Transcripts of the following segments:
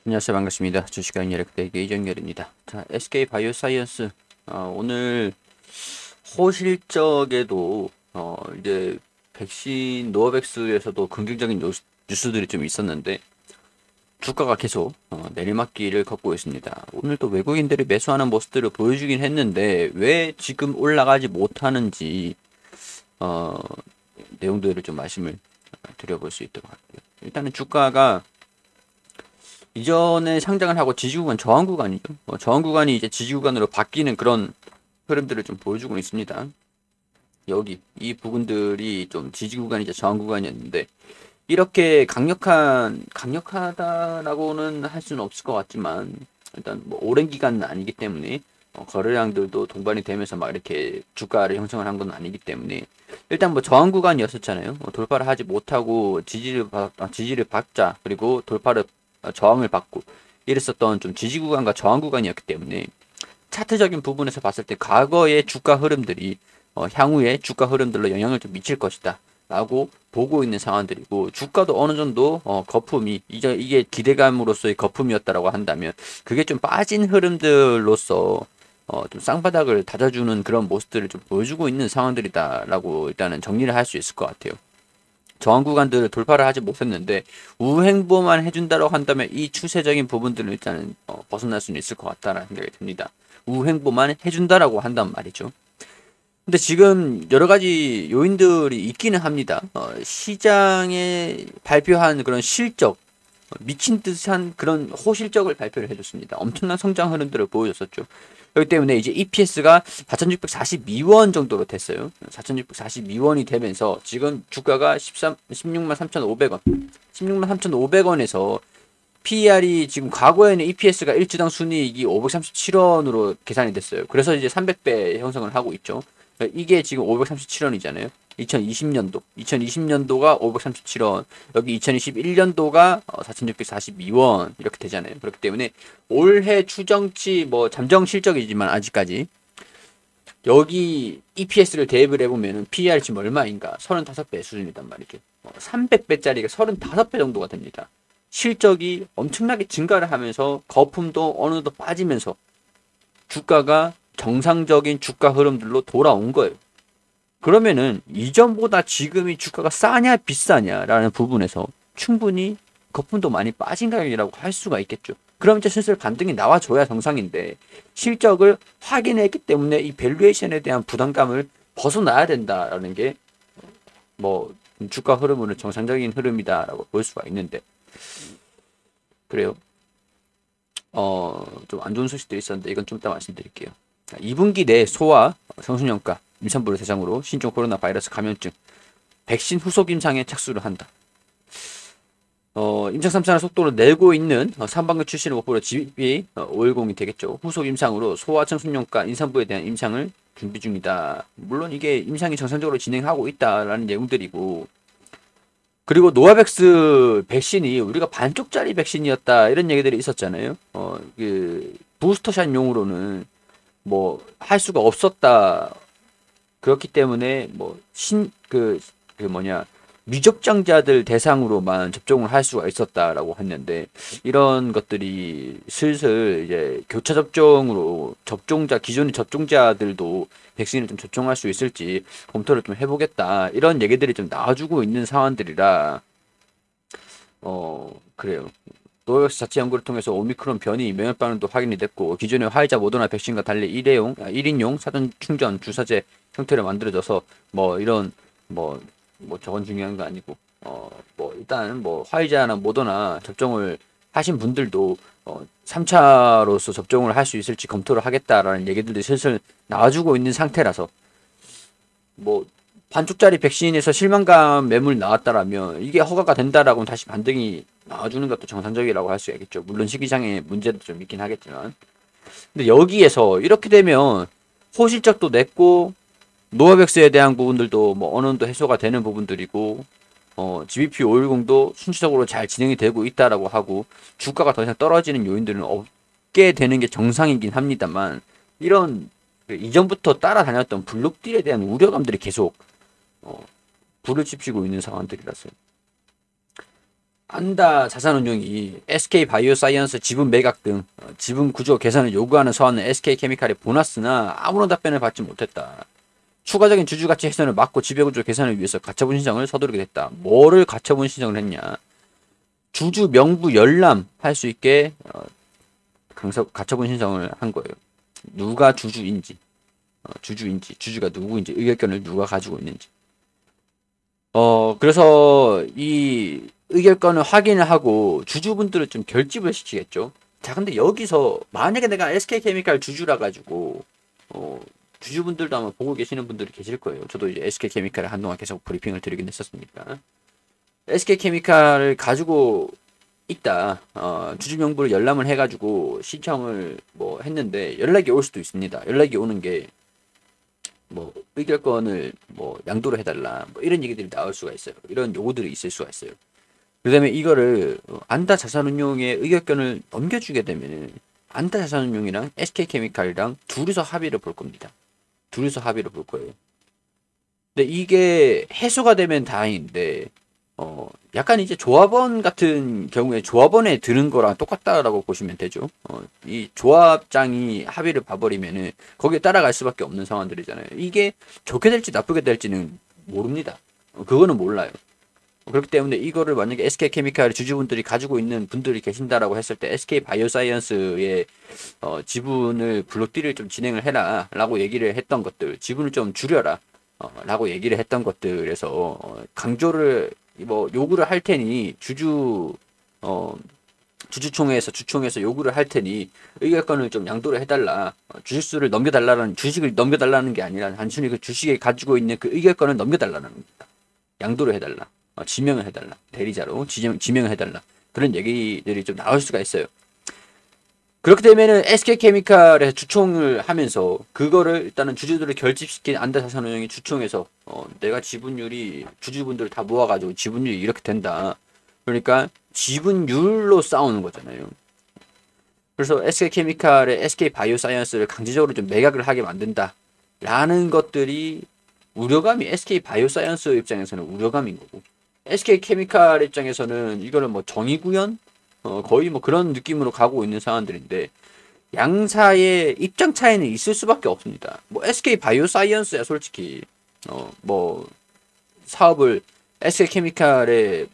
안녕하세요. 반갑습니다. 주식왕 여력대의 이정열입니다. 자, SK 바이오사이언스 오늘 호실적에도 이제 백신 노바백스에서도 긍정적인 뉴스들이 좀 있었는데 주가가 계속 내리막길을 걷고 있습니다. 오늘 또 외국인들이 매수하는 모습들을 보여주긴 했는데 왜 지금 올라가지 못하는지 내용들을 좀 말씀을 드려볼 수 있도록 할게요. 일단은 주가가 이전에 상장을 하고 지지구간 저항 구간이죠. 저항 구간이 이제 지지 구간으로 바뀌는 그런 흐름들을 좀 보여주고 있습니다. 여기 이 부분들이 좀 지지 구간이자 저항 구간이었는데 이렇게 강력하다라고는 할 수는 없을 것 같지만 일단 뭐 오랜 기간은 아니기 때문에 거래량들도 동반이 되면서 막 이렇게 주가를 형성을 한 건 아니기 때문에 일단 뭐 저항 구간이었었잖아요. 돌파를 하지 못하고 지지를 받자 그리고 돌파를 저항을 받고 이랬었던 좀 지지 구간과 저항 구간이었기 때문에 차트적인 부분에서 봤을 때 과거의 주가 흐름들이 향후의 주가 흐름들로 영향을 좀 미칠 것이다 라고 보고 있는 상황들이고 주가도 어느 정도 거품이 이게 기대감으로서의 거품이었다라고 한다면 그게 좀 빠진 흐름들로서 좀 쌍바닥을 다져주는 그런 모습들을 좀 보여주고 있는 상황들이다라고 일단은 정리를 할 수 있을 것 같아요. 저항 구간들을 돌파를 하지 못했는데 우행보만 해준다고 한다면 이 추세적인 부분들은 일단은 벗어날 수는 있을 것 같다라는 생각이 듭니다. 우행보만 해준다라고 한단 말이죠. 근데 지금 여러 가지 요인들이 있기는 합니다. 시장에 발표한 그런 실적, 미친 듯한 그런 호실적을 발표를 해줬습니다. 엄청난 성장 흐름들을 보여줬었죠. 그렇기 때문에 이제 EPS가 4,642원 정도로 됐어요. 4,642원이 되면서 지금 주가가 16만 3,500원. 16만 3,500원에서 PER이 지금 과거에는 EPS가 일주당 순이익이 537원으로 계산이 됐어요. 그래서 이제 300배 형성을 하고 있죠. 이게 지금 537원이잖아요. 2020년도가 537원, 여기 2021년도가 4,642원 이렇게 되잖아요. 그렇기 때문에 올해 추정치 뭐 잠정 실적이지만 아직까지 여기 EPS를 대입을 해보면 PER 지금 얼마인가? 35배 수준이단 말이죠. 300배짜리가 35배 정도가 됩니다. 실적이 엄청나게 증가를 하면서 거품도 어느 정도 빠지면서 주가가 정상적인 주가 흐름들로 돌아온 거예요. 그러면은 이전보다 지금이 주가가 싸냐 비싸냐라는 부분에서 충분히 거품도 많이 빠진 가격이라고 할 수가 있겠죠. 그럼 이제 슬슬 반등이 나와줘야 정상인데 실적을 확인했기 때문에 이 밸류에이션에 대한 부담감을 벗어나야 된다라는 게 뭐 주가 흐름은 정상적인 흐름이다라고 볼 수가 있는데 그래요. 좀 안 좋은 소식들이 있었는데 이건 좀 이따 말씀드릴게요. 2분기 내 소아 청소년과 임산부를 대상으로 신종 코로나 바이러스 감염증 백신 후속 임상에 착수를 한다. 임상 3차는 속도를 내고 있는 3반기 출시를 목표로 GBP510이 되겠죠. 후속 임상으로 소아 청소년과 임산부에 대한 임상을 준비 중이다. 물론 이게 임상이 정상적으로 진행하고 있다라는 내용들이고 그리고 노바백스 백신이 우리가 반쪽짜리 백신이었다 이런 얘기들이 있었잖아요. 그 부스터샷용으로는 뭐 할 수가 없었다. 그렇기 때문에 뭐 미접종자들 대상으로만 접종을 할 수가 있었다라고 했는데 이런 것들이 슬슬 이제 교차 접종으로 기존의 접종자들도 백신을 좀 접종할 수 있을지 검토를 좀 해보겠다 이런 얘기들이 좀 나와주고 있는 상황들이라 그래요. 노바백스 자체 연구를 통해서 오미크론 변이 면역 반응도 확인이 됐고 기존의 화이자 모더나 백신과 달리 1인용 사전 충전 주사제 형태를 만들어져서 뭐 이런 뭐 저건 중요한 거 아니고 뭐 일단 뭐 화이자나 모더나 접종을 하신 분들도 3차로서 접종을 할 수 있을지 검토를 하겠다라는 얘기들도 슬슬 나와주고 있는 상태라서 뭐 반쪽짜리 백신에서 실망감 매물 나왔다라면 이게 허가가 된다라고 다시 반등이 나와주는 것도 정상적이라고 할 수 있겠죠. 물론 시기상의 문제도 좀 있긴 하겠지만 근데 여기에서 이렇게 되면 호실적도 냈고 노바백스에 대한 부분들도 뭐 어느 정도 해소가 되는 부분들이고 GBP510도 순차적으로 잘 진행이 되고 있다라고 하고 주가가 더 이상 떨어지는 요인들은 없게 되는 게 정상이긴 합니다만 이런 이전부터 따라다녔던 블록딜에 대한 우려감들이 계속 불을 지피고 있는 상황들이라서 안다 자산운용이 SK 바이오사이언스 지분 매각 등 지분 구조 개선을 요구하는 서한은 SK 케미칼에 보냈으나 아무런 답변을 받지 못했다. 추가적인 주주가치 훼손을 막고 지배구조 개선을 위해서 가처분 신청을 서두르게 됐다. 뭐를 가처분 신청을 했냐? 주주 명부 열람할 수 있게 가처분 신청을 한 거예요. 누가 주주인지, 주주가 누구인지, 의결권을 누가 가지고 있는지. 그래서 이 의결권을 확인을 하고 주주분들을 좀 결집을 시키겠죠. 자, 근데 여기서 만약에 내가 SK케미칼 주주라 가지고 주주분들도 아마 보고 계시는 분들이 계실 거예요. 저도 이제 SK케미칼을 한동안 계속 브리핑을 드리긴 했었으니까. SK케미칼을 가지고 있다. 주주 명부를 열람을 해가지고 신청을 뭐 했는데 연락이 올 수도 있습니다. 연락이 오는 게 뭐 의결권을 뭐 양도로 해달라 뭐 이런 얘기들이 나올 수가 있어요. 이런 요구들이 있을 수가 있어요. 그다음에 이거를 안다 자산운용의 의결권을 넘겨주게 되면은 안다 자산운용이랑 SK케미칼이랑 둘이서 합의를 볼 겁니다. 둘이서 합의를 볼 거예요. 근데 이게 해소가 되면 다행인데 약간 이제 조합원 같은 경우에 조합원에 드는 거랑 똑같다라고 보시면 되죠. 이 조합장이 합의를 봐버리면은 거기에 따라갈 수밖에 없는 상황들이잖아요. 이게 좋게 될지 나쁘게 될지는 모릅니다. 그거는 몰라요. 그렇기 때문에 이거를 만약에 SK케미칼 주주분들이 가지고 있는 분들이 계신다라고 했을 때 SK 바이오사이언스의 지분을 블록딜을 좀 진행을 해라 라고 얘기를 했던 것들, 지분을 좀 줄여라 라고 얘기를 했던 것들에서 강조를 뭐 요구를 할 테니 주주총회에서 요구를 할 테니 의결권을 좀 양도를 해달라. 주식수를 넘겨달라는 주식을 넘겨달라는 게 아니라 단순히 그 주식에 가지고 있는 그 의결권을 넘겨달라는 겁니다. 양도를 해달라. 지명을 해달라. 대리자로 지명을 해달라. 그런 얘기들이 좀 나올 수가 있어요. 그렇게 되면은 SK케미칼에서 주총을 하면서 그거를 일단은 주주들을 결집시킨 안다자산운용이 주총에서 내가 지분율이 주주분들을 다 모아가지고 지분율이 이렇게 된다. 그러니까 지분율로 싸우는 거잖아요. 그래서 SK케미칼의 SK바이오사이언스를 강제적으로 좀 매각을 하게 만든다. 라는 것들이 우려감이 SK바이오사이언스 입장에서는 우려감인 거고 SK케미칼 입장에서는 이거는 뭐 정의구현? 거의 뭐 그런 느낌으로 가고 있는 상황들인데 양사의 입장 차이는 있을 수밖에 없습니다. 뭐 SK바이오사이언스야 솔직히 뭐 사업을 SK케미칼에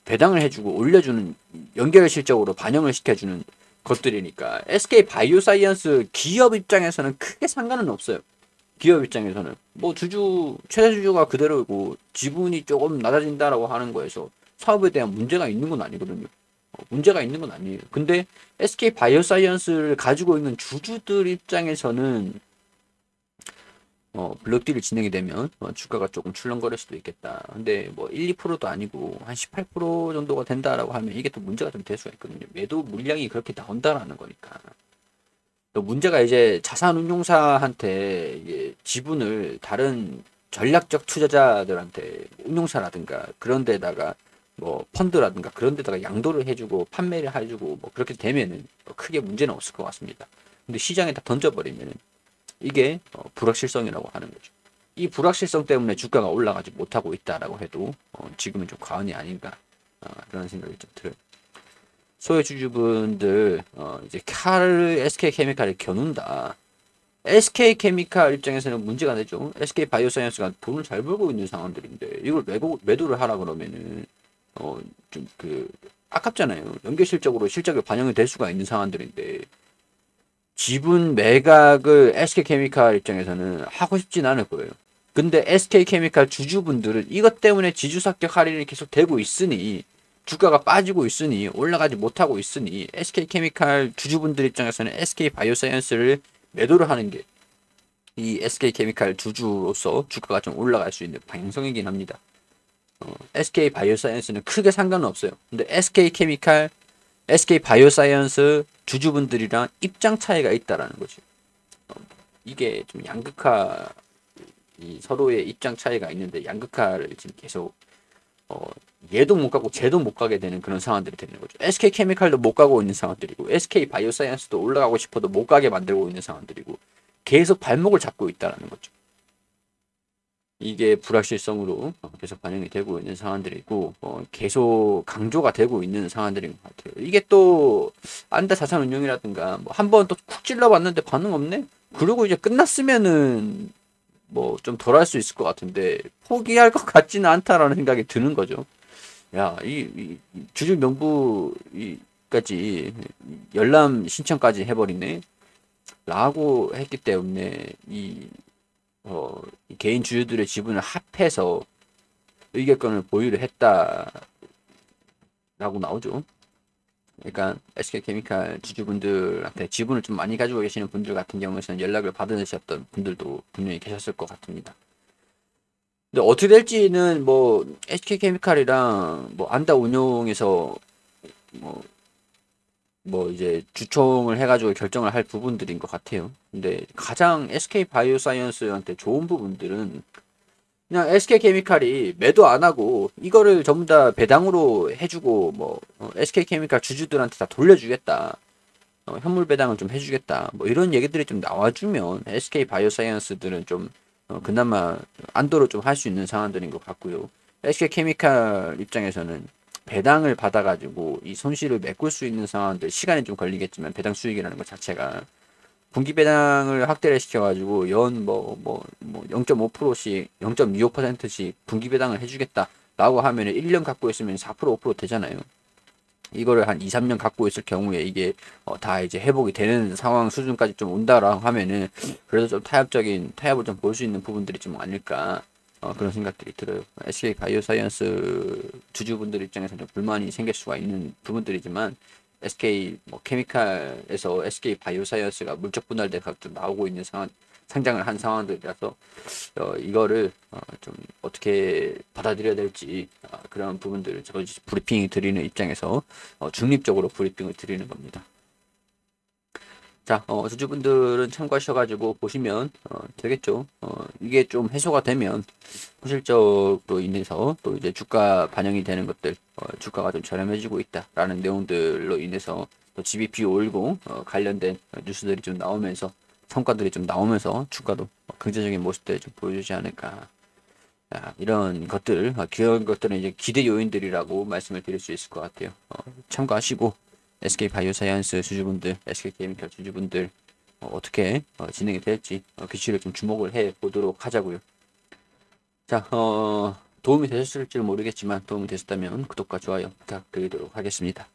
배당을 해주고 올려주는 연결 실적으로 반영을 시켜주는 것들이니까 SK바이오사이언스 기업 입장에서는 크게 상관은 없어요. 기업 입장에서는 뭐 최대 주주가 그대로고 지분이 조금 낮아진다라고 하는 거에서 사업에 대한 문제가 있는 건 아니거든요. 문제가 있는 건 아니에요. 근데 SK 바이오사이언스를 가지고 있는 주주들 입장에서는 블록딜이 진행이 되면 주가가 조금 출렁거릴 수도 있겠다. 근데 뭐 1, 2%도 아니고 한 18% 정도가 된다라고 하면 이게 또 문제가 좀 될 수가 있거든요. 매도 물량이 그렇게 나온다라는 거니까. 또 문제가 이제 자산운용사한테 지분을 다른 전략적 투자자들한테 운용사라든가 그런 데다가 뭐 펀드라든가 그런 데다가 양도를 해주고 판매를 해주고 뭐 그렇게 되면은 크게 문제는 없을 것 같습니다. 근데 시장에 다 던져버리면은 이게 불확실성이라고 하는 거죠. 이 불확실성 때문에 주가가 올라가지 못하고 있다라고 해도 지금은 좀 과언이 아닌가 그런 생각이 좀 들어요. 소외 주주분들 이제 SK케미칼을 겨눈다. SK케미칼 입장에서는 문제가 되죠. SK바이오사이언스가 돈을 잘 벌고 있는 상황들인데 이걸 매도를 하라 그러면은 좀 아깝잖아요. 연결실적으로 실적이 반영이 될 수가 있는 상황들인데 지분 매각을 SK케미칼 입장에서는 하고 싶진 않을 거예요. 근데 SK케미칼 주주분들은 이것 때문에 지주사격 할인이 계속 되고 있으니 주가가 빠지고 있으니 올라가지 못하고 있으니 SK케미칼 주주분들 입장에서는 SK바이오사이언스를 매도를 하는 게 이 SK케미칼 주주로서 주가가 좀 올라갈 수 있는 방향성이긴 합니다. SK바이오사이언스는 크게 상관은 없어요. 근데 SK케미칼, SK바이오사이언스 주주분들이랑 입장 차이가 있다라는 거죠. 이게 좀 서로의 입장 차이가 있는데 양극화를 지금 계속 얘도 못 가고 쟤도 못 가게 되는 그런 상황들이 되는 거죠. SK케미칼도 못 가고 있는 상황들이고 SK바이오사이언스도 올라가고 싶어도 못 가게 만들고 있는 상황들이고 계속 발목을 잡고 있다라는 거죠. 이게 불확실성으로 계속 반영이 되고 있는 상황들이고 계속 강조가 되고 있는 상황들인 것 같아요. 이게 또 안다 자산운용이라든가 뭐 한 번 또 쿡 찔러봤는데 반응 없네? 그리고 이제 끝났으면은 뭐 좀 덜 할 수 있을 것 같은데 포기할 것 같지는 않다라는 생각이 드는 거죠. 야, 이 주주 명부까지 열람 신청까지 해버리네. 라고 했기 때문에 이 개인 주주들의 지분을 합해서 의결권을 보유를 했다라고 나오죠. 그러니까 SK케미칼 주주분들한테 지분을 좀 많이 가지고 계시는 분들 같은 경우에는 연락을 받으셨던 분들도 분명히 계셨을 것 같습니다. 근데 어떻게 될지는 뭐 SK케미칼이랑 뭐 안다 운용에서 뭐, 뭐 이제 주총을 해가지고 결정을 할 부분들인 것 같아요. 근데 가장 SK 바이오사이언스한테 좋은 부분들은 그냥 SK케미칼이 매도 안 하고 이거를 전부 다 배당으로 해주고 뭐 SK케미칼 주주들한테 다 돌려주겠다. 현물 배당을 좀 해주겠다. 뭐 이런 얘기들이 좀 나와주면 SK 바이오사이언스들은 좀 그나마 안도로 좀 할 수 있는 상황들인 것 같고요. SK케미칼 입장에서는 배당을 받아가지고 이 손실을 메꿀 수 있는 상황들 시간이 좀 걸리겠지만 배당 수익이라는 것 자체가 분기 배당을 확대를 시켜가지고 연 0.5%씩 0.25%씩 분기 배당을 해주겠다라고 하면은 1년 갖고 있으면 4% 5% 되잖아요. 이거를 한 2, 3년 갖고 있을 경우에 이게 다 이제 회복이 되는 상황 수준까지 좀 온다라고 하면은 그래도 좀 타협을 좀 볼 수 있는 부분들이 좀 아닐까 그런 생각들이 들어요. SK 바이오사이언스 주주분들 입장에서는 불만이 생길 수가 있는 부분들이지만 SK 뭐 케미칼에서 SK 바이오사이언스가 물적 분할돼 좀 나오고 있는 상황 상장을 한 상황들이라서 이거를 좀 어떻게 받아들여야 될지 그런 부분들을 저 브리핑 드리는 입장에서 중립적으로 브리핑을 드리는 겁니다. 자, 주주분들은 참고하셔가지고 보시면 되겠죠. 이게 좀 해소가 되면 현실적으로 인해서 또 이제 주가 반영이 되는 것들, 주가가 좀 저렴해지고 있다라는 내용들로 인해서 또 GBP 510 관련된 뉴스들이 좀 나오면서 성과들이 좀 나오면서 주가도 긍정적인 모습들을 좀 보여주지 않을까. 이런 것들, 그런 것들은 이제 기대 요인들이라고 말씀을 드릴 수 있을 것 같아요. 참고하시고 SK 바이오사이언스 주주분들, SK 케미칼 주주분들 어떻게 진행이 될지 규칙을 좀 주목을 해 보도록 하자고요. 자, 도움이 되셨을지 모르겠지만 도움이 되셨다면 구독과 좋아요 부탁드리도록 하겠습니다.